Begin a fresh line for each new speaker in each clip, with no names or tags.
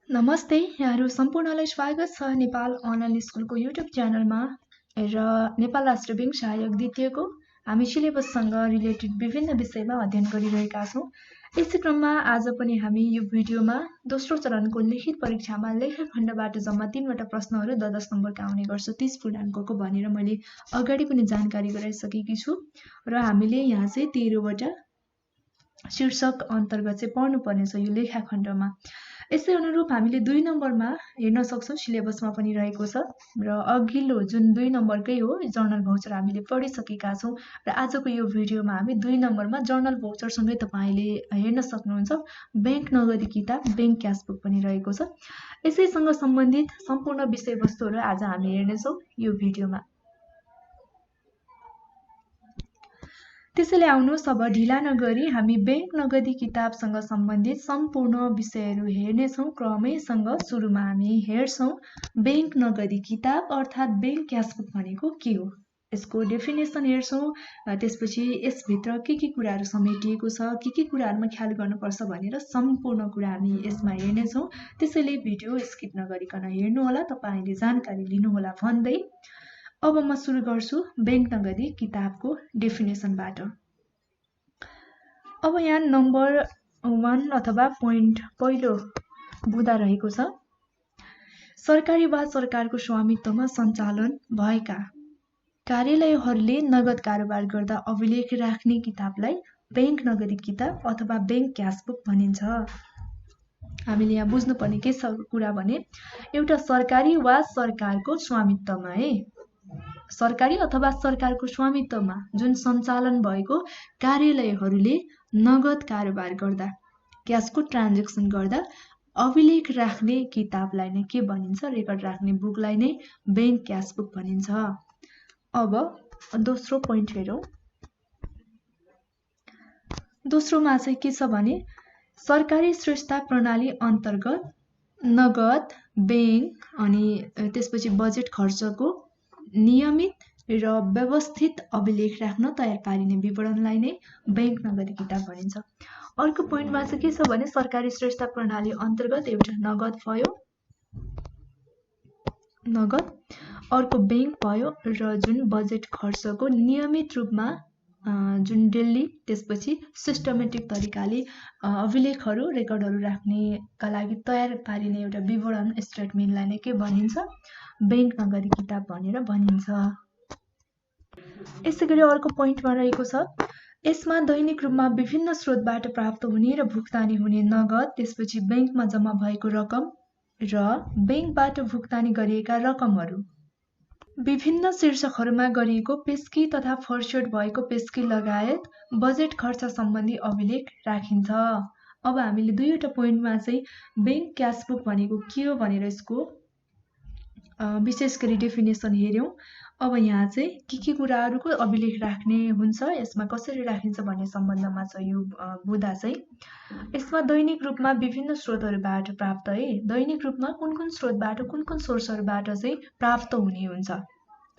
नमस्ते, यहाँहरू सम्पूर्णलाई स्वागत छ नेपाल अनलाइन स्कुलको युट्युब च्यानलमा र नेपाल राष्ट्र ब्याङ्क सहायक द्वितीयको हामी सिलेबससँग रिलेटेड विभिन्न विषयमा अध्ययन गरिरहेका छौँ। यसै क्रममा आज पनि हामी यो भिडियोमा दोस्रो चरणको लिखित परीक्षामा लेखखण्डबाट जम्मा 3वटा प्रश्नहरू 10 नम्बरका आउने गर्छ। 30 पूर्णाङ्कको भनेर मैले अगाडि पनि जानकारी गराइसकेकी छु र हामीले यहाँ चाहिँ 13वटा शीर्षक अन्तर्गत चाहिँ पढ्नुपर्ने छ यो लेखाखण्डमा। यसै अनुरूप हामीले 2 नम्बरमा हेर्न सक्छौं, सिलेबसमा पनि रहेको छ र अघिल्लो जुन 2 नम्बरकै हो जर्नल भाउचर हामीले पढिसकेका छौं र आजको यो भिडियोमा हामी 2 नम्बरमा जर्नल भाउचर सँगै तपाईले हेर्न सक्नुहुन्छ बैंक नगदी किताब बैंक क्यासबुक पनि रहेको छ। यसैसँग सम्बन्धित सम्पूर्ण विषयवस्तुहरू आज हामी हेर्नेछौं यो भिडियोमा। त्यसैले आउनुहोस् अब ढिला नगरी हामी बैंक नगदी किताबसँग सम्बन्धित सम्पूर्ण विषयहरू हेर्नेछौं। क्रमैसँग सुरुमा हामी हेर्छौं बैंक नगदी किताब अर्थात् बैंक क्यासबुक भनेको के हो, यसको डेफिनेसन हेर्छौं। त्यसपछि यसभित्र के कुराहरू समेटिएको छ, के कुराहरूमा ख्याल गर्नुपर्छ भनेर सम्पूर्ण कुरा हामी यसमा हेर्नेछौं। त्यसैले भिडियो स्किप नगरिकन हेर्नु होला, तपाईले जानकारी लिनु होला भन्दै अब म सुरु गर्छु बैंक नगदी किताबको डेफिनेसनबाट। अब यहाँ नम्बर 1 अथवा पोइन्ट पहिलो बुँदा रहेको छ, सरकारी वा सरकारको स्वामित्वमा सञ्चालन भएका कार्यालयहरूले नगद कारोबार गर्दा अभिलेख राख्ने किताबलाई बैंक नगदी किताब अथवा बैंक क्यासबुक भनिन्छ। हामीले यहाँ बुझ्नुपर्ने के छ कुरा भने एउटा सरकारी वा सरकारको स्वामित्वमा सरकारी अथवा सरकारको स्वामित्वमा जुन सञ्चालन भएको कार्यालयहरूले नगद कारोबार गर्दा क्याशको ट्रान्ज्याक्सन गर्दा अभिलेख राख्ने किताबलाई नै के भनिन्छ, रेकर्ड राख्ने बुकलाई नै बैंक क्यासबुक भनिन्छ। अब दोस्रो पोइन्ट हेरौं। दोस्रोमा चाहिँ के छ भने सरकारी श्रेष्ठता प्रणाली अन्तर्गत नगद बैंक अनि त्यसपछि बजेट खर्चको नियमित र व्यवस्थित अभिलेख राख्न तयार पारिने विवरणलाई नै बैंक नगदी किताब भनिन्छ। अर्को पोइन्टमा चाहिँ के छ भने सरकारी श्रेष्ठता प्रणाली अन्तर्गत एउटा नगद भयो, नगद, अर्को बैंक भयो र जुन बजेट खर्चको नियमित रूपमा जुन डेली त्यसपछि सिस्टमेटिक तरिकाले अभिलेखहरू रेकर्डहरू राख्नेका लागि तयार पारिने एउटा विवरण स्टेटमेन्टलाई नै के भनिन्छ, बैंक नगदी किताब भनेर भनिन्छ। यसैगरी अर्को पोइन्टमा रहेको छ यसमा दैनिक रूपमा विभिन्न स्रोतबाट प्राप्त हुने र भुक्तानी हुने नगद, त्यसपछि बैंकमा जम्मा भएको रकम र बैंकबाट भुक्तानी गरिएका रकमहरू, विभिन्न शीर्षकहरूमा गरिएको पेस्की तथा फर्स्योट भएको पेस्की लगायत बजेट खर्च सम्बन्धी अभिलेख राखिन्छ। अब हामीले 2वटा पोइन्टमा चाहिँ बैंक क्यासबुक भनेको के हो भनेर यसको विशेष गरी डेफिनेसन हेर्यौं। अब यहाँ चाहिँ के कुराहरूको अभिलेख राख्ने हुन्छ, यसमा कसरी राखिन्छ भन्ने सम्बन्धमा छ यो बुँदा चाहिँ। यसमा दैनिक रूपमा विभिन्न स्रोतहरूबाट प्राप्त दैनिक रूपमा कुन स्रोतबाट कुन सोर्सहरूबाट चाहिँ प्राप्त हुने हुन्छ।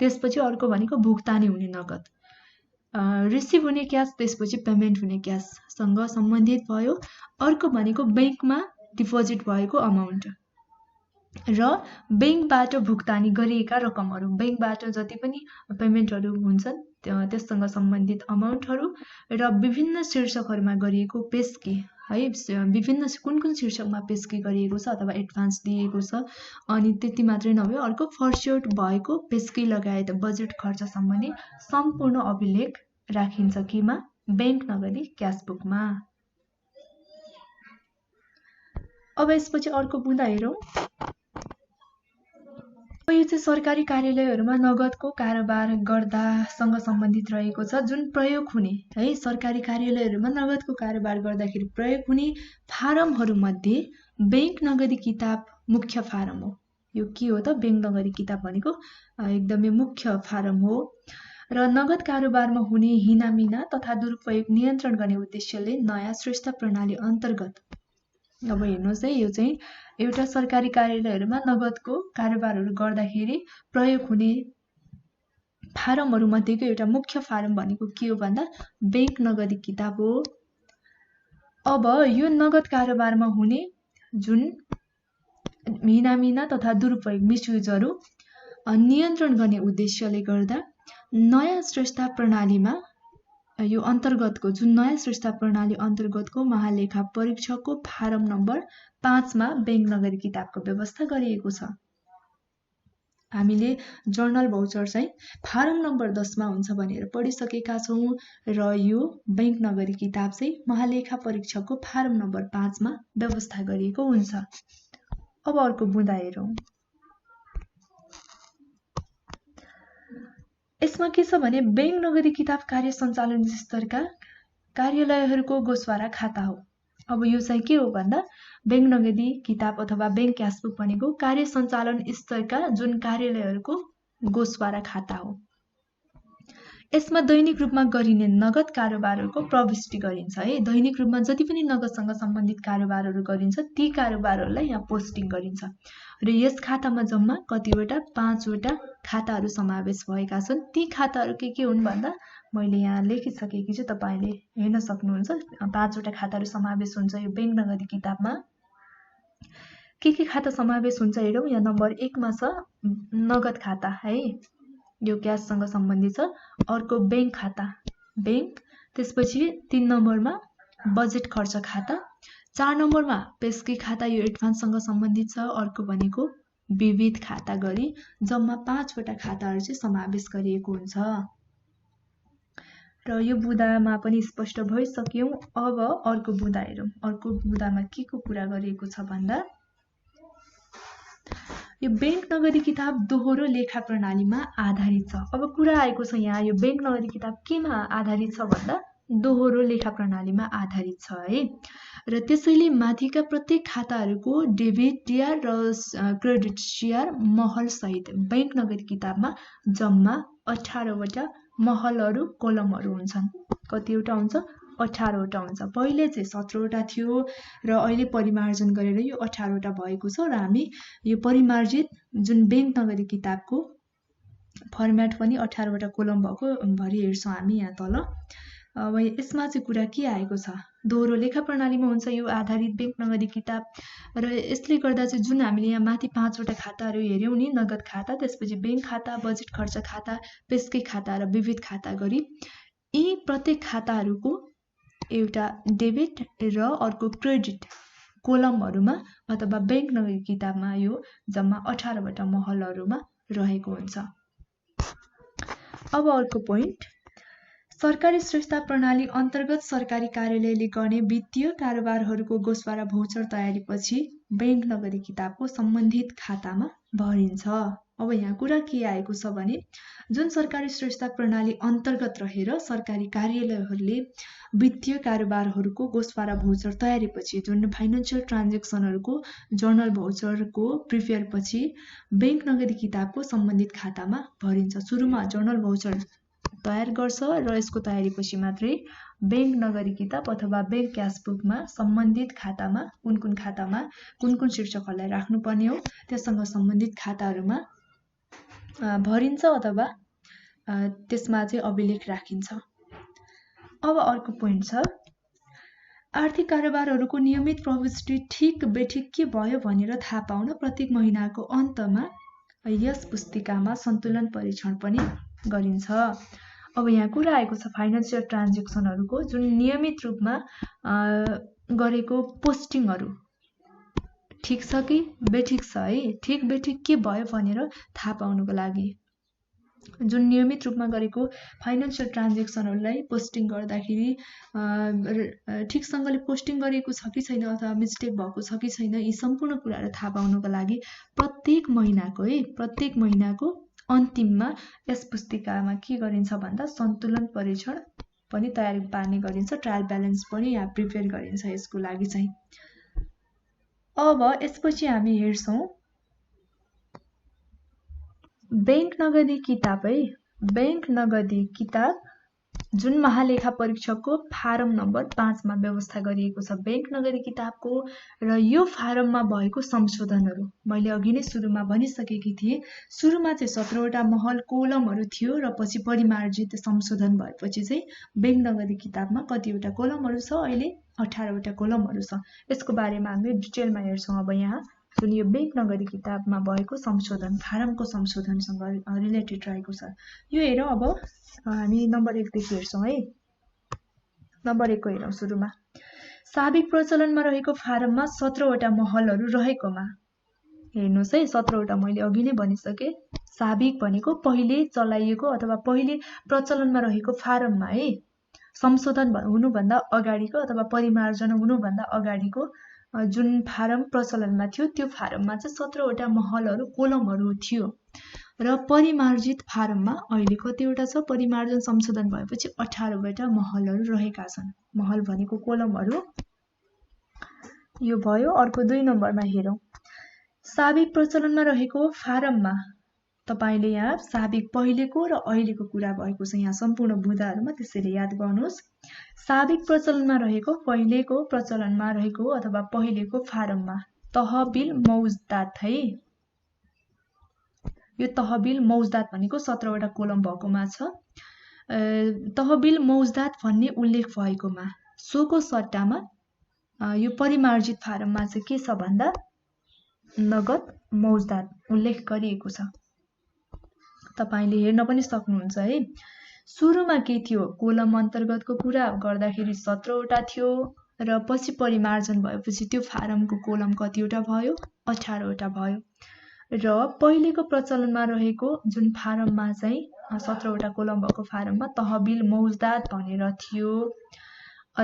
त्यसपछि अर्को भनेको भुक्तानी हुने नगद, रिसिभ हुने क्याश, त्यसपछि पेमेन्ट हुने क्याशसँग सम्बन्धित भयो। अर्को भनेको बैंकमा डिपोजिट भएको अमाउन्ट र बैंकबाट भुक्तानी गरिएका रकमहरू, बैंकबाट जति पनि पेमेन्टहरू हुन्छन् त्यससँग सम्बन्धित अमाउन्टहरू र विभिन्न शीर्षकहरूमा गरिएको पेस्की विभिन्न कुन शीर्षकमा पेस्की गरिएको छ अथवा एडभान्स दिएको छ। अनि त्यति मात्रै नभए अर्को फर्स्योट भएको पेस्की लगायत बजेट खर्च सम्बन्धी सम्पूर्ण अभिलेख राखिन्छ केमा, बैंक नगदी क्यासबुकमा। अब यसपछि अर्को बुँदा हेरौं। यो चाहिँ सरकारी कार्यालयहरूमा नगदको कारोबार गर्दासँग सम्बन्धित रहेको छ। जुन प्रयोग हुने सरकारी कार्यालयहरूमा नगदको कारोबार गर्दाखेरि प्रयोग हुने फारमहरू मध्ये बैंक नगदी किताब मुख्य फारम हो। यो के हो त, बैंक नगदी किताब भनेको एकदमै मुख्य फारम हो र नगद कारोबारमा हुने हिनामिना तथा दुरुपयोग नियन्त्रण गर्ने उद्देश्यले नयाँ श्रेष्ठता प्रणाली अन्तर्गत अब हेर्नुहोस् यो चाहिँ एउटा सरकारी कार्यालयहरूमा नगदको कारोबारहरू गर्दाखेरि प्रयोग हुने फारमहरू मध्येको एउटा मुख्य फारम भनेको के हो भन्दा बैंक नगदी किताब हो। अब यो नगद कारोबारमा हुने जुन हिनामिना तथा दुरुपयोग मिसयुजहरू नियन्त्रण गर्ने उद्देश्यले गर्दा नयाँ श्रेष्ठता प्रणालीमा यो अन्तर्गतको जुन नयाँ श्रेष्ठता प्रणाली अन्तर्गतको महालेखा परीक्षकको फारम नम्बर 5 मा बैंक नगदी किताबको व्यवस्था गरिएको छ। हामीले जर्नल भाउचर चाहिँ फारम नम्बर 10 मा हुन्छ भनेर पढिसकेका छौं र यो बैंक नगदी किताब चाहिँ महालेखा परीक्षकको फारम नम्बर 5 मा व्यवस्था गरिएको हुन्छ। अब अर्को बुँदा हेरौं। यसमा के छ भने बैंक नगदी किताब कार्य सञ्चालन स्तरका कार्यालयहरूको गोसवारा खाता हो। अब यो चाहिँ के हो भन्दा बैंक नगदी किताब अथवा बैंक क्यासबुक भनेको कार्य सञ्चालन स्तरका जुन कार्यालयहरूको गोसवारा खाता हो। यसमा दैनिक रूपमा गरिने नगद कारोबारहरूको प्रविष्टि गरिन्छ है। दैनिक रूपमा जति पनि नगदसँग सम्बन्धित कारोबारहरू गरिन्छ ती कारोबारहरूलाई यहाँ पोस्टिङ गरिन्छ र यस खातामा जम्मा कतिवटा 5 वटा खाताहरू समावेश भएका छन्। ती खाताहरू के हुन् भन्दा मैले यहाँ लेखिसकेकी छु, तपाईले हेर्न सक्नुहुन्छ। 5 वटा खाताहरू समावेश हुन्छ यो बैंक नगदी किताबमा। के खाता समावेश हुन्छ हेरौं। यहाँ नम्बर 1 मा छ नगद खाता है, यो क्याशसँग सम्बन्धित छ। अर्को बैंक खाता बैंक, त्यसपछि 3 नम्बरमा बजेट खर्च खाता, 4 नम्बरमा पेस्की खाता यो एडभान्ससँग सम्बन्धित छ। अर्को भनेको विविध खाता गरी जम्मा 5 वटा खाताहरू चाहिँ समावेश गरिएको हुन्छ र यो बुँदामा पनि स्पष्ट भइसक्यो। अब अर्को बुँदा हेरौं। अर्को बुँदामा के को कुरा गरिएको छ भन्दा यो बैंक नगदी किताब दोहोरो लेखा प्रणालीमा आधारित छ। अब कुरा आएको छ यहाँ यो बैंक नगदी किताब केमा आधारित छ भन्दा दोहोरो लेखा प्रणालीमा आधारित छ है। र त्यसैले माथिका प्रत्येक खाताहरूको डेबिट डिआर र क्रेडिट सिआर महल सहित बैंक नगदी किताबमा जम्मा 18 वटा महलहरू कोलमहरू हुन्छन्। कतिवटा हुन्छ 18 वटा हुन्छ। पहिले चाहिँ 17 वटा थियो र अहिले परिमार्जन गरेर यो 18 वटा भएको छ र हामी यो परिमार्जित जुन बैंक नगदी किताबको फर्म्याट पनि 18 वटा कोलम भएको भरि हेर्छौं हामी यहाँ तल। अब यसमा चाहिँ कुरा के आएको छ, दोहोरो लेखा प्रणालीमा हुन्छ यो आधारित बैंक नगदी किताब र यसले गर्दा चाहिँ जुन हामीले यहाँ माथि 5 वटा खाताहरू हेर्यौं नि, नगद खाता, त्यसपछि बैंक खाता, बजेट खर्च खाता, पेस्की खाता र विविध खाता गरी यी प्रत्येक खाताहरूको एउटा डेबिट र अर्को क्रेडिट कोलमहरुमा अथवा बैंक नगदी किताबमा यो जम्मा 18 वटा महलहरुमा रहेको हुन्छ। अब अर्को पोइन्ट, सरकारी श्रेष्ठता प्रणाली अन्तर्गत सरकारी कार्यालयले गर्ने वित्तीय कारोबारहरूको गोसवारा भौचर तयारीपछि बैंक नगदी किताबको सम्बन्धित खातामा भरिन्छ। अब यहाँ कुरा के आएको छ भने जुन सरकारी श्रेष्ठता प्रणाली अन्तर्गत रहेर सरकारी कार्यालयहरूले वित्तीय कारोबारहरूको गोसवारा भौचर तयारीपछि जुन फाइनान्शियल ट्रान्ज्याक्सनहरूको जर्नल भौचरको प्रिपेयर पछि बैंक नगदी किताबको सम्बन्धित खातामा भरिन्छ। सुरुमा जर्नल भौचर तयार गर्छ र यसको तयारीपछि मात्रै बैंक नगदी किताब अथवा बैंक क्यासबुकमा सम्बन्धित खातामा कुन खातामा कुन शीर्षकहरूलाई राख्नुपर्ने हो त्यससँग सम्बन्धित खाताहरूमा भरिन्छ अथवा त्यसमा चाहिँ अभिलेख राखिन्छ। अब अर्को पोइन्ट छ, आर्थिक कारोबारहरूको नियमित प्रविष्टि ठिक बेठिक के भयो भनेर थाहा पाउन प्रत्येक महिनाको अन्तमा यस पुस्तिकामा सन्तुलन परीक्षण पनि गरिन्छ। अब यहाँ कुरा आएको छ फाइनान्शियल ट्रान्ज्याक्सनहरूको जुन नियमित रूपमा गरेको पोस्टिङहरू ठिक छ कि बेठिक छ है, ठिक बेठिक के भयो भनेर थाहा पाउनको लागि जुन नियमित रूपमा गरेको फाइनान्शियल ट्रान्ज्याक्सनहरूलाई पोस्टिङ गर्दाखेरि ठिकसँगले पोस्टिङ गरेको छ कि छैन अथवा मिस्टेक भएको छ कि छैन यी सम्पूर्ण कुराहरू थाहा पाउनको लागि प्रत्येक महिनाको अन्तिममा यस पुस्तिकामा के गरिन्छ भन्दा सन्तुलन परीक्षण पनि तयारी पार्ने गरिन्छ, ट्रायल ब्यालेन्स पनि यहाँ प्रिपेयर गरिन्छ यसको लागि चाहिँ। अब यसपछि हामी हेर्छौं बैंक नगदी किताब है। बैंक नगदी किताब जुन महालेखा परीक्षकको फारम नम्बर 5 मा व्यवस्था गरिएको छ बैंक नगदी किताबको र यो फारममा भएको संशोधनहरू मैले अघि नै सुरुमा भनिसकेकी थिए। सुरुमा चाहिँ 17 वटा महल कोलमहरू थियो र पछि परिमार्जित संशोधन भएपछि चाहिँ बैंक नगदी किताबमा कतिवटा कोलमहरू छ, अहिले 18 वटा कोलमहरू छ। यसको बारेमा हामी डिटेलमा हेर्छौं अब यहाँ जुन यो बैंक नगरी किताबमा भएको संशोधन फारमको संशोधनसँग रिलेटेड रहेको छ। यो हेरौँ अब हामी नम्बर 1 देखि हेर्छौं है। नम्बर 1 को हेरौँ सुरुमा। साबिक प्रचलनमा रहेको फारममा 17 वटा महलहरू रहेकोमा हेर्नुस् है 17 वटा मैले अघि नै भनिसके। साबिक भनेको पहिले चलाइएको अथवा पहिले प्रचलनमा रहेको फारममा है संशोधन हुनुभन्दा अगाडिको अथवा परिमार्जन हुनुभन्दा अगाडिको जुन फारम प्रचलनमा थियो त्यो फारममा चाहिँ 17 वटा महलहरू कोलमहरू थियो र परिमार्जित फारममा अहिले कतिवटा छ परिमार्जन संशोधन भएपछि 18 वटा महलहरू रहेका छन्। महल भनेको कोलमहरू यो भयो। अर्को 2 नम्बरमा हेरौँ। साबिक प्रचलनमा रहेको फारममा तपाईले यहाँ साबिक पहिलेको र अहिलेको कुरा भएको छ यहाँ सम्पूर्ण बुँदाहरुमा, त्यसैले याद गर्नुहोस्। साबिक प्रचलनमा रहेको पहिलेको प्रचलनमा रहेको अथवा पहिलेको फारममा तहबिल मौजदात है। यो तहबिल मौजदात भनेको 17 वटा कोलम भएकोमा छ। तहबिल मौजदात भन्ने उल्लेख भएकोमा सोको सट्टामा यो परिमार्जित फारममा चाहिँ के छ भन्दा नगद मौजदात उल्लेख गरिएको छ। तपाईले हेर्न पनि सक्नुहुन्छ है। सुरुमा के थियो कोलम अन्तर्गतको कुरा गर्दाखेरि 17 वटा थियो र पछि परिमार्जन भएपछि त्यो फारमको कोलम कतिवटा भयो 18 वटा भयो र पहिलेको प्रचलनमा रहेको जुन फारममा चाहिँ 17 वटा कोलम भएको फारममा तहबिल मौजदात भनेर थियो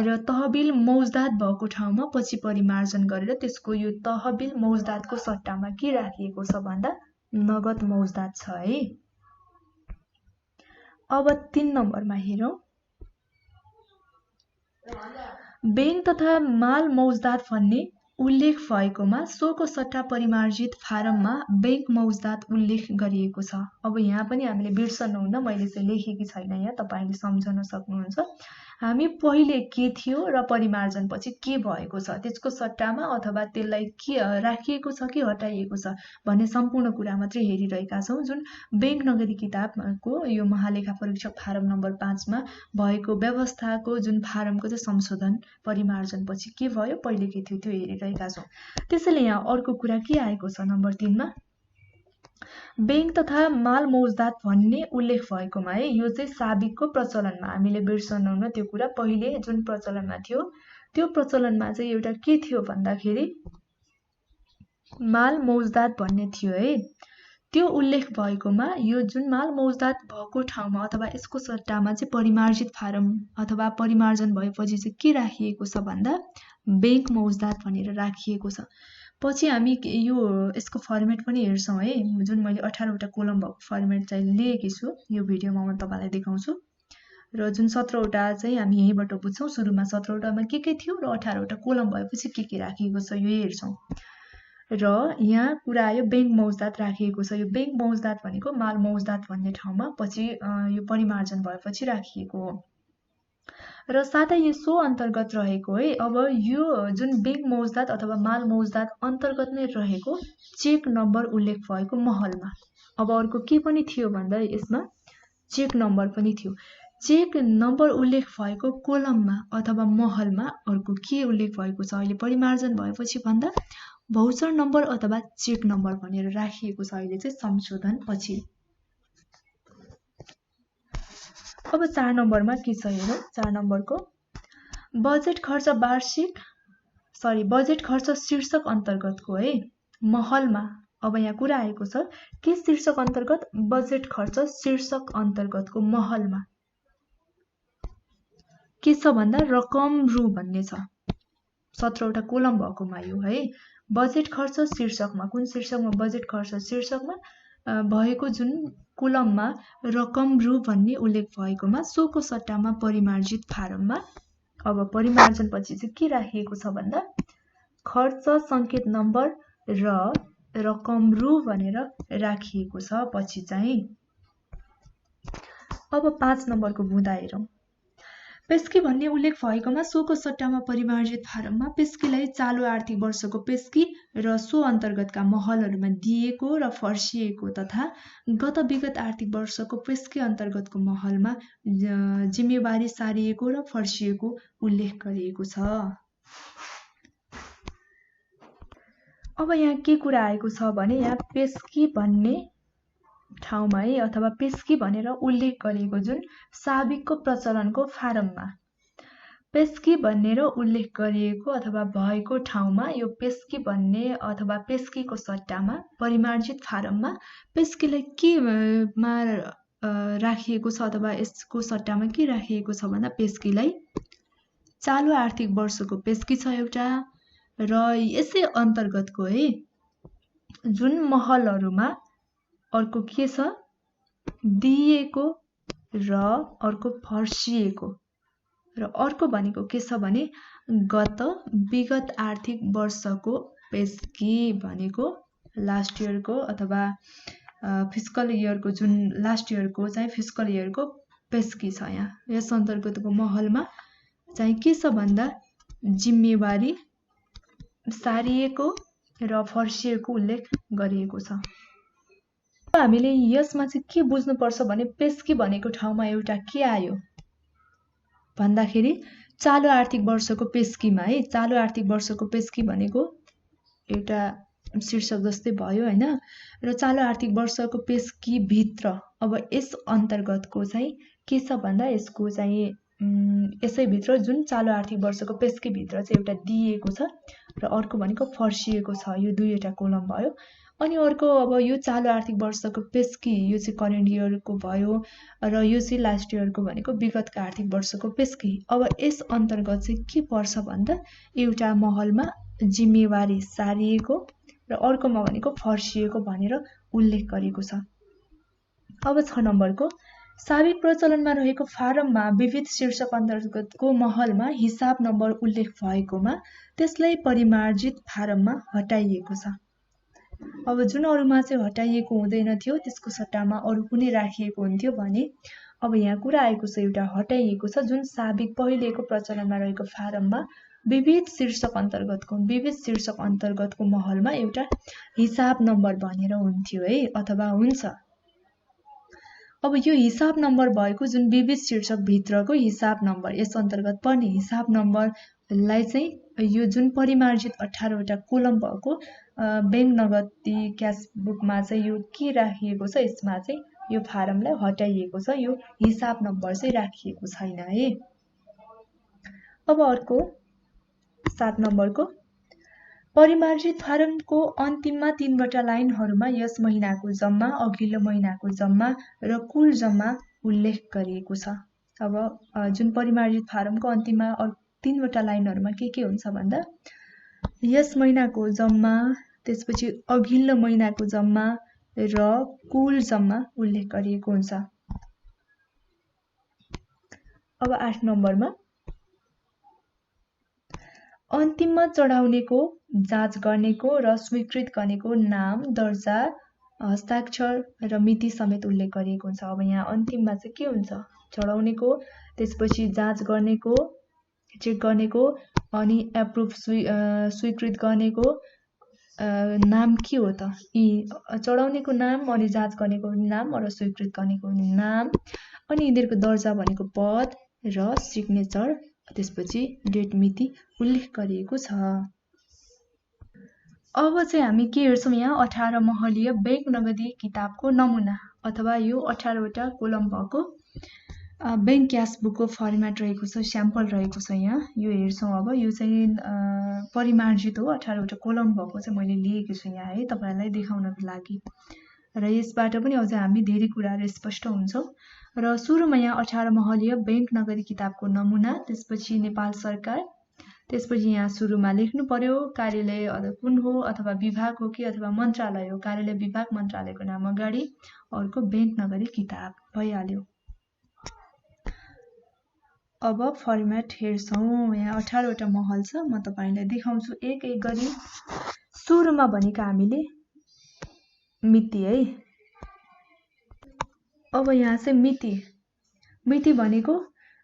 र तहबिल मौजदात भएको ठाउँमा पछि परिमार्जन गरेर त्यसको यो तहबिल मौजदातको सट्टामा के राखिएको छ भन्दा नगद मौजदात छ है। अब 3 नम्बरमा हेरौँ। बैंक तथा माल मौजदात भन्ने उल्लेख भएकोमा सोको सट्टा परिमार्जित फारममा बैंक मौजदात उल्लेख गरिएको छ। अब यहाँ पनि हामीले बिर्सनुहुन्न, मैले चाहिँ लेखेकी छैन यहाँ, तपाईले सम्झन सक्नुहुन्छ। हामी पहिले के थियो र परिमार्जन पछि के भएको छ त्यसको सट्टामा अथवा त्यसलाई के राखिएको छ कि हटाइएको छ भन्ने सम्पूर्ण कुरा मात्रै हेरिरहेका छौं। जुन बैंक नगरी किताबको यो महालेखा परीक्षक फारम नम्बर 5 मा भएको व्यवस्थाको जुन फारमको चाहिँ संशोधन परिमार्जन पछि के भयो पहिले के थियो त्यो हेरिरहेका छौं। त्यसैले यहाँ अर्को कुरा के आएको छ नम्बर 3 मा बैंक तथा माल मौजदात भन्ने उल्लेख भएकोमा है यो चाहिँ साबिकको प्रचलनमा हामीले बिर्सनुहुन्न त्यो कुरा। पहिले जुन प्रचलनमा थियो त्यो प्रचलनमा चाहिँ एउटा के थियो भन्दाखेरि माल मौजदात भन्ने थियो है। त्यो उल्लेख भएकोमा यो जुन माल मौजदात भएको ठाउँमा अथवा यसको सट्टामा चाहिँ परिमार्जित फारम अथवा परिमार्जन भएपछि चाहिँ के राखिएको छ भन्दा बैंक मौजदात भनेर राखिएको छ। पछि हामी यो यसको फर्मेट पनि हेर्छौं है। जुन मैले 18 वटा कोलम भएको फर्मेट चाहिँ लिएकी छु, यो भिडियोमा म तपाईलाई देखाउँछु र जुन 17 वटा चाहिँ हामी यहीबाट बुझ्छौं। सुरुमा 17 वटामा के थियो र 18 वटा कोलम भएपछि के राखिएको छ यो हेर्छौं र यहाँ कुरा आयो बैंक मौजदात राखिएको छ। यो बैंक मौजदात भनेको माल मौजदात भन्ने ठाउँमा पछि यो परिमार्जन भएपछि राखिएको हो र साथै यसो अन्तर्गत रहेको है। अब यो जुन बैंक मौजदात अथवा माल मौजदात अन्तर्गत नै रहेको चेक नम्बर उल्लेख भएको महलमा अब अर्को के पनि थियो भन्दा यसमा चेक नम्बर पनि थियो। चेक नम्बर उल्लेख भएको कोलममा अथवा महलमा अर्को के उल्लेख भएको छ अहिले परिमार्जन भएपछि भन्दा भौचर नम्बर अथवा चेक नम्बर भनेर राखिएको छ अहिले चाहिँ संशोधन पछि। अब 4 नम्बरमा के छ हेरौँ। 4 नम्बरको बजेट खर्च शीर्षक अन्तर्गतको है महलमा अब यहाँ कुरा आएको छ के शीर्षक अन्तर्गत बजेट खर्च शीर्षक अन्तर्गतको महलमा के छ भन्दा रकम रु भन्ने छ। 17 वटा कोलम भएकोमा यो है बजेट खर्च शीर्षकमा कुन शीर्षकमा बजेट खर्च शीर्षकमा भएको जुन कोलममा रकम रु भन्ने उल्लेख भएकोमा सोको सट्टामा परिमार्जित फारममा अब परिमार्जन पछि चाहिँ के राखिएको छ भन्दा खर्च संकेत नम्बर र रकम रु भनेर राखिएको छ पछि चाहिँ। अब 5 नम्बरको बुँदा हेरौँ। पेस्की भन्ने उल्लेख भएकोमा सोको सट्टामा परिमार्जित फारममा पेस्कीलाई चालु आर्थिक वर्षको पेस्की र सो अन्तर्गतका महलहरूमा दिएको र फर्सिएको तथा गत विगत आर्थिक वर्षको पेस्की अन्तर्गतको महलमा जिम्मेवारी सारिएको र फर्सिएको उल्लेख गरिएको छ। अब यहाँ के कुरा आएको छ भने यहाँ पेस्की भन्ने ठाउँमा है अथवा पेस्की भनेर उल्लेख गरिएको जुन साबिकको प्रचलनको फारममा पेस्की भनेर उल्लेख गरिएको अथवा भएको ठाउँमा यो पेस्की भन्ने अथवा पेस्कीको सट्टामा परिमार्जित फारममा पेस्कीलाई के मा राखिएको छ अथवा यसको सट्टामा के राखिएको छ भन्दा पेस्कीलाई चालु आर्थिक वर्षको पेस्की छ एउटा र यसै अन्तर्गतको है जुन महलहरूमा अर्को के छ दिएको र अर्को फर्सिएको र अर्को भनेको के छ भने विगत आर्थिक वर्षको पेस्की भनेको लास्ट इयरको अथवा फिस्कल इयरको जुन लास्ट इयरको चाहिँ फिस्कल इयरको पेस्की छ यहाँ यस अन्तर्गतको महलमा चाहिँ के छ भन्दा जिम्मेवारी सारिएको र फर्सिएको उल्लेख गरिएको छ। हामीले यसमा चाहिँ के बुझ्नुपर्छ भने पेस्की भनेको ठाउँमा एउटा के आयो भन्दाखेरि चालु आर्थिक वर्षको पेस्कीमा है चालु आर्थिक वर्षको पेस्की भनेको एउटा शीर्षक जस्तै भयो हैन र चालु आर्थिक वर्षको पेस्की भित्र अब यस अन्तर्गतको चाहिँ के छ भन्दा यसको चाहिँ यसै भित्र जुन चालु आर्थिक वर्षको पेस्की भित्र चाहिँ एउटा दिएको छ र अर्को भनेको फर्सिएको छ यो दुईवटा कोलम भयो अनि अर्को अब यो चालु आर्थिक वर्षको पेस्की यो चाहिँ करेन्ट इयरको भयो र यो चाहिँ लास्ट इयरको भनेको विगतका आर्थिक वर्षको पेस्की अब यस अन्तर्गत चाहिँ के पर्छ भन्दा एउटा महलमा जिम्मेवारी सारिएको र अर्कोमा भनेको फर्सिएको भनेर उल्लेख गरेको छ। अब 6 नम्बरको साबिक प्रचलनमा रहेको फारममा विविध शीर्षक अन्तर्गतको महलमा हिसाब नम्बर उल्लेख भएकोमा त्यसलाई परिमार्जित फारममा हटाइएको छ। अब जुन अरूमा चाहिँ हटाइएको हुँदैन थियो त्यसको सट्टामा अरू कुनै राखिएको हुन्थ्यो भने अब यहाँ कुरा आएको छ एउटा हटाइएको छ जुन साबिक पहिलेको प्रचलनमा रहेको फारममा विविध शीर्षक अन्तर्गतको महलमा एउटा हिसाब नम्बर भनेर हुन्थ्यो है अथवा हुन्छ। अब यो हिसाब नम्बर भएको जुन विविध शीर्षक भित्रको हिसाब नम्बर यस अन्तर्गत पर्ने हिसाब नम्बरलाई चाहिँ यो जुन परिमार्जित 18 वटा कोलम भएको बैंक नगदी क्यास बुकमा चाहिँ यो के राखिएको छ यसमा चाहिँ यो फारमलाई हटाइएको छ यो हिसाब नम्बर चाहिँ राखिएको छैन है। अब अर्को 7 नम्बरको परिमार्जित फारमको अन्तिममा 3 वटा लाइनहरूमा यस महिनाको जम्मा अघिल्लो महिनाको जम्मा र कुल जम्मा उल्लेख गरिएको छ। अब जुन परिमार्जित फारमको अन्तिममा 3 वटा लाइनहरूमा के हुन्छ भन्दा यस महिनाको जम्मा त्यसपछि अघिल्लो महिनाको जम्मा र कुल जम्मा उल्लेख गरिएको हुन्छ। अब 8 नम्बरमा अन्तिममा चढाउनेको जाँच गर्नेको र स्वीकृत गर्नेको नाम दर्जा हस्ताक्षर र मिति समेत उल्लेख गरिएको हुन्छ। अब यहाँ अन्तिममा चाहिँ के हुन्छ चढाउनेको त्यसपछि जाँच गर्नेको चेक गर्नेको अनि एप्रुभ स्वीकृत गर्नेको नाम के हो त चढाउनेको नाम अनि जाँच गर्नेको नाम र स्वीकृत गर्नेको नाम अनि यिनीहरूको दर्जा भनेको पद र सिग्नेचर त्यसपछि डेट मिति उल्लेख गरिएको छ। अब चाहिँ हामी के हेर्छौं यहाँ 18 महलीय बैंक नगदी किताबको नमुना अथवा यो 18 वटा कोलम भएको बैंक क्यास बुकको फर्मेट रहेको छ स्याम्पल रहेको छ यहाँ यो हेर्छौं। अब यो चाहिँ परिमार्जित हो 18 वटा कोलम भएको चाहिँ मैले लिएको छु यहाँ है तपाईहरुलाई देखाउनको लागि र यसबाट पनि अझ हामी धेरै कुराहरु स्पष्ट हुन्छौं। र सुरुमा यहाँ 18 महलीय बैंक नगदी किताबको नमुना त्यसपछि नेपाल सरकार त्यसपछि यहाँ सुरुमा लेख्नु पर्यो कार्यालय कुन हो अथवा विभाग हो कि अथवा मन्त्रालय हो कार्यालय विभाग मन्त्रालयको नाम अगाडि अर्को बैंक नगदी किताब भइहाल्यो। अब फर्मेट हेर्छौं यहाँ 18 वटा महल छ म तपाईलाई देखाउँछु एक एक गरी। सुरुमा भनेको हामीले मिति है। अब यहाँ चाहिँ मिति भनेको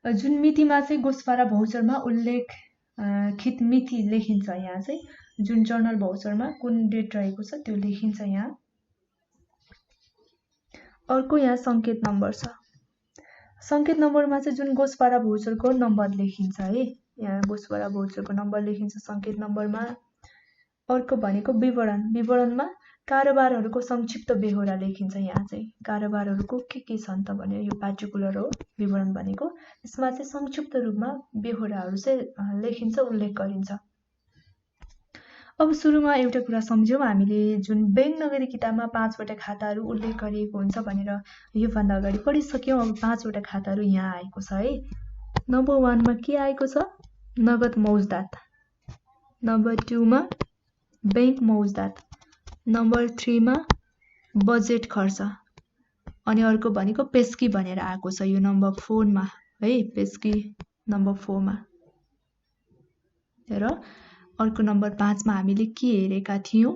जुन मितिमा चाहिँ गोसपारा भौचरमा उल्लेख खित मिति लेखिन्छ यहाँ चाहिँ जुन जर्नल भौचरमा कुन डेट रहेको छ त्यो लेखिन्छ यहाँ। अर्को यहाँ संकेत नम्बर छ संकेत नम्बरमा चाहिँ जुन गोसपारा भौचरको नम्बर लेखिन्छ है यहाँ गोसपारा भौचरको नम्बर लेखिन्छ संकेत नम्बरमा। अर्को भनेको विवरण। विवरणमा कारोबारहरूको संक्षिप्त बेहोरा लेखिन्छ। यहाँ चाहिँ कारोबारहरूको के छन् त भने यो पार्टिकुलर हो विवरण भनेको। यसमा चाहिँ संक्षिप्त रूपमा बेहोराहरू चाहिँ लेखिन्छ, उल्लेख गरिन्छ। अब सुरुमा एउटा कुरा सम्झौँ, हामीले जुन बैंक नगदी किताबमा 5 वटा खाताहरू उल्लेख गरिएको हुन्छ भनेर योभन्दा अगाडि पढिसक्यौँ। अब 5 वटा खाताहरू यहाँ आएको छ है। नम्बर 1 मा के आएको छ? नगद मौजदात। नम्बर 2 मा बैंक मौजदात। नम्बर 3 मा बजेट खर्च। अनि अर्को भनेको पेस्की भनेर आएको छ यो नम्बर 4 मा है, पेस्की नम्बर 4 मा। र अर्को नम्बर 5 मा हामीले के हेरेका थियौं?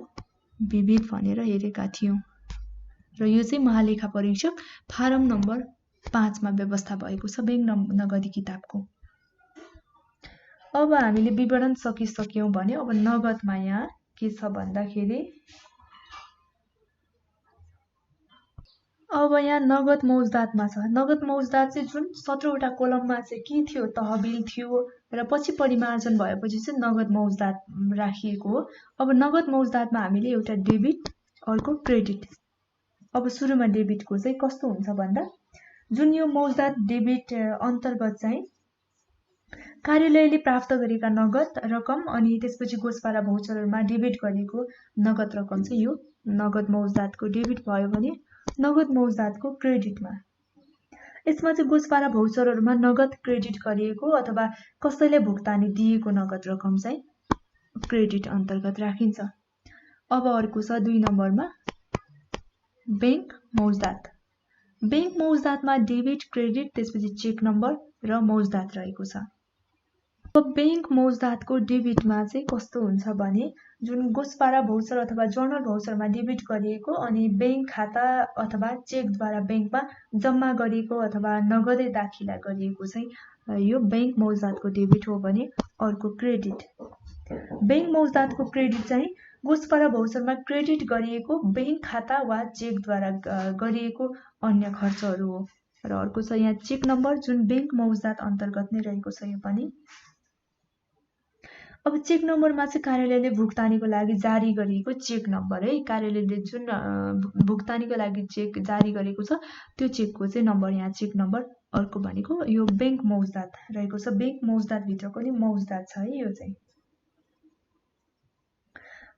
विविध भनेर हेरेका थियौं। र यो चाहिँ महालेखा परीक्षक फारम नम्बर 5 मा व्यवस्था भएको छ बैंक नगदी किताबको। अब हामीले विवरण सकिसक्यौं भने अब नगदमा यहाँ के छ भन्दाखेरि अब यहाँ नगद मौजदातमा छ। नगद मौजदात चाहिँ जुन 17 वटा कोलममा चाहिँ के थियो? तहबिल थियो र पछि परिमार्जन भएपछि चाहिँ नगद मौजदात राखिएको हो। अब नगद मौजदातमा हामीले एउटा डेबिट, अर्को क्रेडिट। अब सुरुमा डेबिटको चाहिँ कस्तो हुन्छ भन्दा जुन यो मौजदात डेबिट अन्तर्गत चाहिँ कार्यालयले प्राप्त गरेका नगद रकम अनि त्यसपछि गोसपारा भौचरहरूमा डेबिट गरेको नगद रकम चाहिँ यो नगद मौजदातको डेबिट भयो भने नगद मौजदातको क्रेडिटमा। यसमा चाहिँ गोसपारा भौचरहरूमा नगद क्रेडिट गरिएको अथवा कसैले भुक्तानी दिएको नगद रकम चाहिँ क्रेडिट अन्तर्गत राखिन्छ। अब अर्को छ 2 नम्बरमा बैंक मौजदात। बैंक मौजदातमा डेबिट, क्रेडिट, त्यसपछि चेक नम्बर र मौजदात रहेको छ। अब बैंक मौजदातको डेबिटमा चाहिँ कस्तो हुन्छ भने जुन गोसपारा भौचर अथवा जर्नल भौचरमा डेबिट गरिएको अनि बैंक खाता अथवा चेकद्वारा बैंकमा जम्मा गरिएको अथवा नगदै दाखिला गरिएको चाहिँ यो बैंक मौजदातको डेबिट हो भने अर्को क्रेडिट। बैंक मौजदातको क्रेडिट चाहिँ गोसपारा भौचरमा क्रेडिट गरिएको बैंक खाता वा चेकद्वारा गरिएको अन्य खर्चहरू हो। र अर्को छ यहाँ चेक नम्बर जुन बैंक मौजदात अन्तर्गत नै रहेको छ यो पनि। अब चेक नम्बरमा चाहिँ कार्यालयले भुक्तानीको लागि जारी गरिएको चेक नम्बर है। कार्यालयले जुन भुक्तानीको लागि चेक जारी गरेको छ त्यो चेकको चाहिँ नम्बर यहाँ चेक नम्बर। अर्को भनेको यो बैंक मौजदात रहेको छ। बैंक मौजदात भित्रको नि मौजदात छ है यो चाहिँ।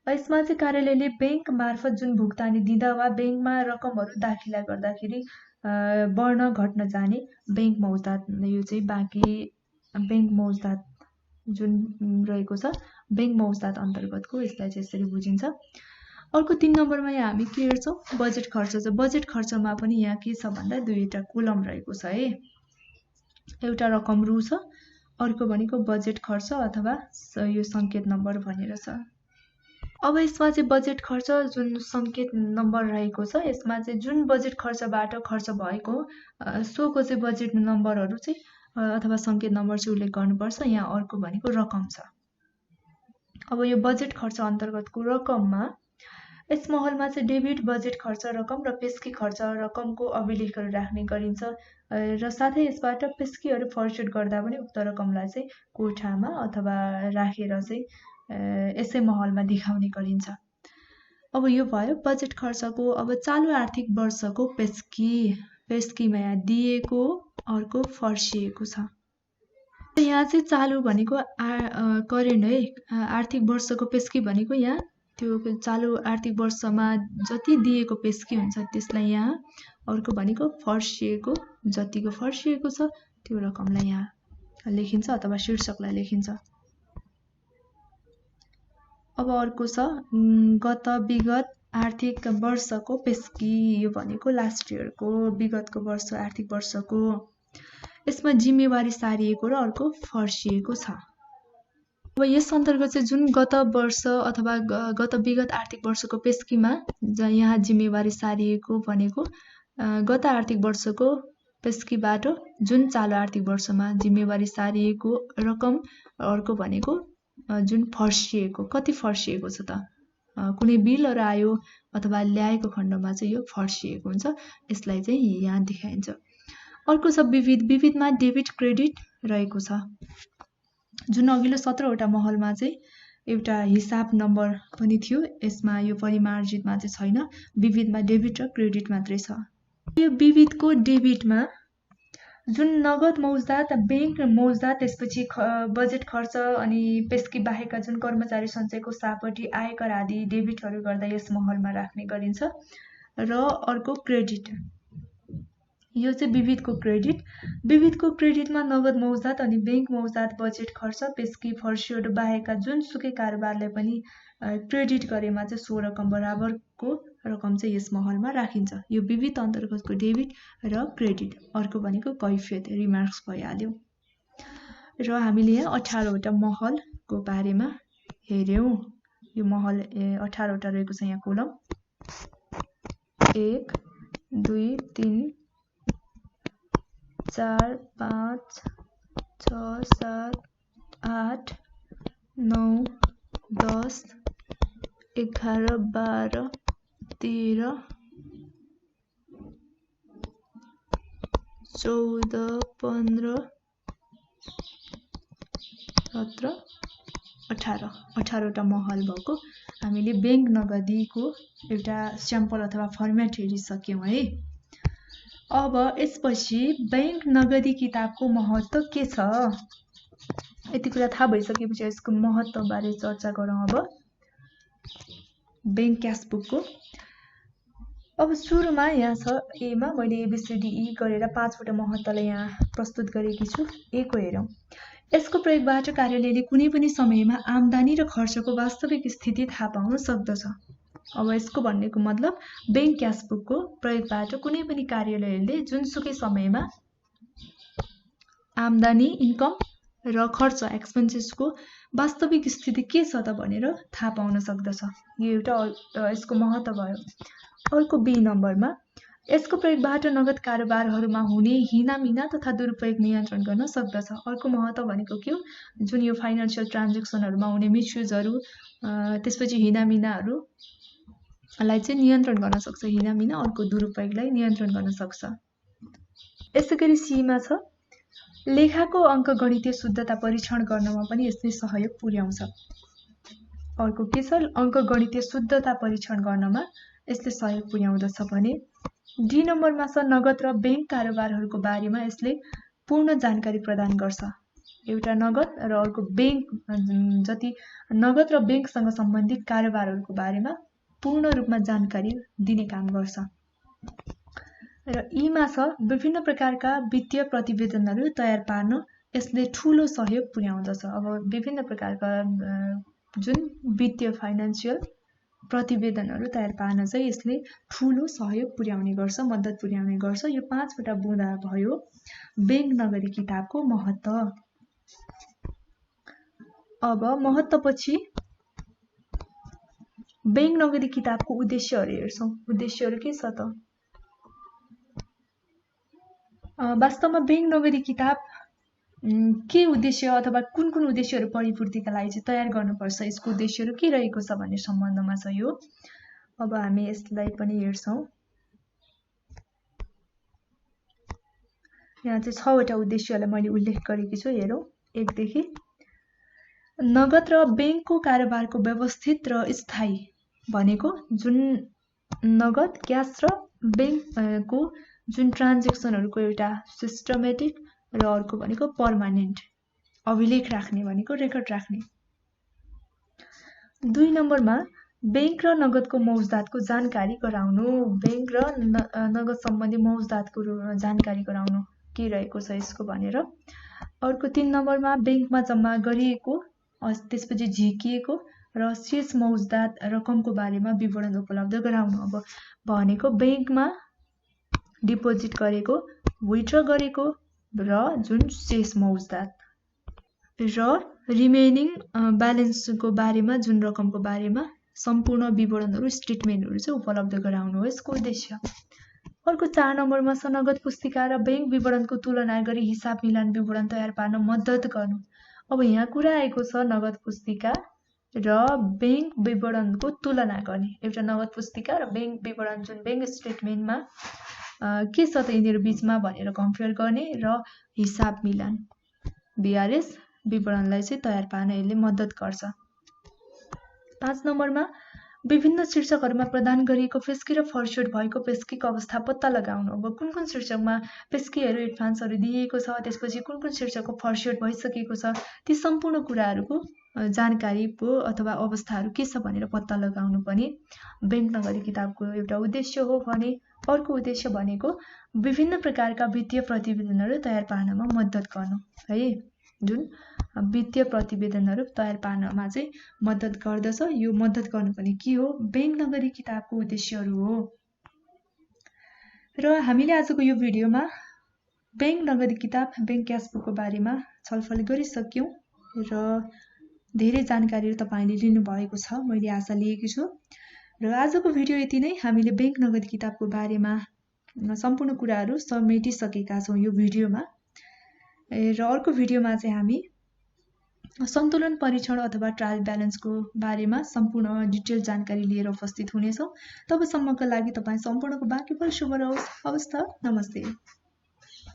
यसमा चाहिँ कार्यालयले बैंक मार्फत जुन भुक्तानी दिँदा वा बैंकमा रकमहरू दाखिला गर्दाखेरि बढ्न घट्न जाने बैंक मौजदात यो चाहिँ बाँकी बैंक मौजदात जुन रहेको छ बैंक मौजदात अन्तर्गतको यसलाई चाहिँ यसरी बुझिन्छ। अर्को 3 नम्बरमा यहाँ हामी के हेर्छौं? बजेट खर्च छ। बजेट खर्चमा पनि यहाँ के छ भन्दा दुईटा कोलम रहेको छ है। एउटा रकम रु छ, अर्को भनेको बजेट खर्च अथवा यो संकेत नम्बर भनेर छ। अब यसमा चाहिँ बजेट खर्च जुन संकेत नम्बर रहेको छ यसमा चाहिँ जुन बजेट खर्चबाट खर्च भएको सोको चाहिँ बजेट नम्बरहरू चाहिँ अथवा संकेत नम्बर चाहिँ उल्लेख गर्नुपर्छ। यहाँ अर्को भनेको रकम छ। अब यो बजेट खर्च अन्तर्गतको रकममा यस महलमा चाहिँ डेबिट, बजेट खर्च रकम र पेस्की खर्च रकमको अभिलेखहरू राख्ने गरिन्छ र साथै यसबाट पेस्कीहरू फर्चुट गर्दा पनि उक्त रकमलाई चाहिँ कोठामा अथवा राखेर चाहिँ यसै महलमा देखाउने गरिन्छ। अब यो भयो बजेट खर्चको। अब चालु आर्थिक वर्षको पेस्कीमा यहाँ दिएको, अर्को फर्सिएको छ। यहाँ चाहिँ चालु भनेको करेन्ट है, आर्थिक वर्षको पेस्की भनेको यहाँ त्यो चालु आर्थिक वर्षमा जति दिएको पेस्की हुन्छ त्यसलाई यहाँ, अर्को भनेको फर्सिएको जतिको फर्सिएको छ त्यो रकमलाई यहाँ लेखिन्छ अथवा शीर्षकलाई लेखिन्छ। अब अर्को छ गत विगत आर्थिक वर्षको पेस्की, यो भनेको लास्ट इयरको विगतको वर्ष आर्थिक वर्षको। यसमा जिम्मेवारी सारिएको र अर्को फर्सिएको छ। अब यस अन्तर्गत चाहिँ जुन गत वर्ष अथवा गत विगत आर्थिक वर्षको पेस्कीमा यहाँ जिम्मेवारी सारिएको भनेको गत आर्थिक वर्षको पेस्कीबाट जुन चालु आर्थिक वर्षमा जिम्मेवारी सारिएको रकम, अर्को भनेको जुन फर्सिएको, कति फर्सिएको छ त, कुनै बिलहरू आयो अथवा ल्याएको खण्डमा चाहिँ यो फर्सिएको हुन्छ, यसलाई चाहिँ यहाँ देखाइन्छ। अर्को छ विविध। विविधमा डेबिट, क्रेडिट रहेको छ। जुन अघिल्लो 17 वटा महलमा चाहिँ एउटा हिसाब नम्बर पनि थियो। यसमा यो परिमार्जितमा चाहिँ छैन, विविधमा डेबिट र क्रेडिट मात्रै छ। यो विविधको डेबिटमा जुन नगद मौजदात, बैंक मौजदात, त्यसपछि बजेट खर्च अनि त्यसकै बाहेकका जुन कर्मचारी सञ्चय कोषापट्टि आयकर आदि डेबिटहरू गर्दा यस महलमा राख्ने गरिन्छ। र अर्को क्रेडिट, यो चाहिँ विविधको क्रेडिट। विविधको क्रेडिटमा नगद मौजदात अनि बैंक मौजदात, बजेट खर्च, पेस्की फर्सीहरू बाहेकका जुनसुकै कारोबारले पनि क्रेडिट गरेमा चाहिँ सो रकम बराबरको रकम चाहिँ यस महलमा राखिन्छ। यो विविध अन्तर्गतको डेबिट र क्रेडिट। अर्को भनेको कैफियत, रिमार्क्स भइहाल्यो। र हामीले यहाँ 18वटा महलको बारेमा हेर्यौं। यो महल 18वटा रहेको छ यहाँ कोलम। 1 2 3 4 5 6 7 8 9 10 11 12 13 14 15 17 18 18वटा महल भएको हामीले बैंक नगदीको एउटा स्याम्पल अथवा फर्मेट हेरिसक्यौं है। अब यसपछि बैंक नगदी किताबको महत्त्व के छ, यति कुरा थाहा भइसकेपछि यसको महत्त्व बारे चर्चा गरौँ। अब बैंक क्यासबुकको अब सुरुमा यहाँ छ ए मा मैले एबीसीडी गरेर 5वटा महत्त्वलाई यहाँ प्रस्तुत गरेकी छु। ए को हेरौँ। यसको प्रयोगबाट कार्यालयले कुनै पनि समयमा आम्दानी र खर्चको वास्तविक स्थिति थाहा पाउन सक्दछ। अब यसको भन्नेको मतलब बैंक क्यासबुकको प्रयोगबाट कुनै पनि कार्यालयले जुनसुकै समयमा आम्दानी, इन्कम र खर्च, एक्सपेन्सेसको वास्तविक स्थिति के छ त भनेर थाहा पाउन सक्दछ। यो एउटा यसको महत्त्व भयो। अर्को बी नम्बरमा यसको प्रयोगबाट नगद कारोबारहरूमा हुने हिनामिना तथा दुरुपयोग नियन्त्रण गर्न सक्दछ। अर्को महत्त्व भनेको के हो, जुन यो फाइनान्शियल ट्रान्जेक्सनहरूमा हुने मिसयुजहरू, त्यसपछि हिनामिनाहरूलाई चाहिँ नियन्त्रण गर्न सक्छ। हिनामिना, अर्को दुरुपयोगलाई नियन्त्रण गर्न सक्छ। यसैगरी सीमा छ लेखाको अङ्कगणितीय शुद्धता परीक्षण गर्नमा पनि यसले सहयोग पुर्याउँछ। अर्को के छ, अङ्कगणितीय शुद्धता परीक्षण गर्नमा यसले सहयोग पुर्याउँदछ भने डी नम्बरमा छ नगद र बैंक कारोबारहरूको बारेमा यसले पूर्ण जानकारी प्रदान गर्छ। एउटा नगद र अर्को बैंक, जति नगद र बैंकसँग सम्बन्धित कारोबारहरूको बारेमा पूर्ण रूपमा जानकारी दिने काम गर्छ। र ईमा छ विभिन्न प्रकारका वित्तीय प्रतिवेदनहरू तयार पार्न यसले ठूलो सहयोग पुर्याउँदछ। अब विभिन्न प्रकारका जुन वित्तीय फाइनान्शियल प्रतिवेदनहरू तयार पार्न चाहिँ यसले ठूलो सहयोग पुर्याउने गर्छ, मद्दत पुर्याउने गर्छ। यो 5वटा बुँदा भयो बैंक नगदी किताबको महत्त्व। अब महत्त्वपछि बैंक नगदी किताबको उद्देश्यहरू हेर्छौं। उद्देश्यहरू के छ त? वास्तवमा बैंक नगदी किताब के उद्देश्य अथवा कुन कुन उद्देश्यहरू परिपूर्तिका लागि चाहिँ तयार गर्नुपर्छ, यसको उद्देश्यहरू के रहेको छ भन्ने सम्बन्धमा छ यो। अब हामी यसलाई पनि हेर्छौं। यहाँ चाहिँ 6वटा उद्देश्यलाई मैले उल्लेख गरेकी छु, हेरौं 1 देखि। नगद र बैंकको कारोबारको व्यवस्थित र स्थायी भनेको जुन नगद, क्याश र बैंकको जुन ट्रान्जेक्सनहरूको एउटा सिस्टमेटिक, र अर्को भनेको पर्मानेन्ट, अभिलेख राख्ने भनेको रेकर्ड राख्ने। 2 नम्बरमा बैंक र नगदको मौजदातको जानकारी गराउनु, बैंक र नगद सम्बन्धी मौजदातको जानकारी गराउनु के रहेको छ यसको भनेर। अर्को 3 नम्बरमा बैंकमा जम्मा गरिएको त्यसपछि झिकिएको र शेष मौजदात रकमको बारेमा विवरण उपलब्ध गराउनु। अब भनेको बैंकमा डिपोजिट गरेको, विथड्र गरेको र जुन शेष मौजदात र रिमेनिङ ब्यालेन्सको बारेमा, जुन रकमको बारेमा सम्पूर्ण विवरणहरू, स्टेटमेन्टहरू चाहिँ उपलब्ध गराउनु हो यसको उद्देश्य। अर्को 4 नम्बरमा छ नगद पुस्तिका र बैंक विवरणको तुलना गरी हिसाब मिलान विवरण तयार पार्न मद्दत गर्नु। अब यहाँ कुरा आएको छ नगद पुस्तिका र बैंक विवरणको तुलना गर्ने। एउटा नगद पुस्तिका र बैंक विवरण, जुन बैंक स्टेटमेन्टमा के छ त यिनीहरू बीचमा भनेर कम्पेयर गर्ने र हिसाब मिलान, बीआरएस विवरणलाई चाहिँ तयार पार्न यसले मद्दत गर्छ। 5 नम्बरमा विभिन्न शीर्षकहरूमा प्रदान गरिएको पेस्की र फर्स्योट भएको पेस्कीको अवस्था पत्ता लगाउनु। अब कुन कुन शीर्षकमा पेस्कीहरू एडभान्सहरू दिइएको छ, त्यसपछि कुन कुन शीर्षकको फर्स्योट भइसकेको छ, ती सम्पूर्ण कुराहरूको जानकारी पो अथवा अवस्थाहरू के छ भनेर पत्ता लगाउनु पनि बैंक नगरी किताबको एउटा उद्देश्य हो भने अर्को उद्देश्य भनेको विभिन्न प्रकारका वित्तीय प्रतिवेदनहरू तयार पार्नमा मद्दत गर्नु है, जुन वित्तीय प्रतिवेदनहरू तयार पार्नमा चाहिँ मद्दत गर्दछ। यो मद्दत गर्नु पनि के हो, बैंक नगरी किताबको उद्देश्यहरू हो। र हामीले आजको यो भिडियोमा बैंक नगरी किताब बैंक क्यासबुकको बारेमा छलफल गरिसक्यौँ र धेरै जानकारीहरू तपाईले लिनुभएको छ, मैले आशा लिएकी छु। र आजको भिडियो यति नै। हामीले बैंक नगदी किताबको बारेमा सम्पूर्ण कुराहरू समेटिसकेका छौँ यो भिडियोमा। र अर्को भिडियोमा चाहिँ हामी सन्तुलन परीक्षण अथवा ट्रायल ब्यालेन्सको बारेमा सम्पूर्ण डिटेल जानकारी लिएर उपस्थित हुनेछौँ। तबसम्मका लागि तपाईँ सम्पूर्णको बाँकी पल शुभ रहोस्। हवस् त, नमस्ते।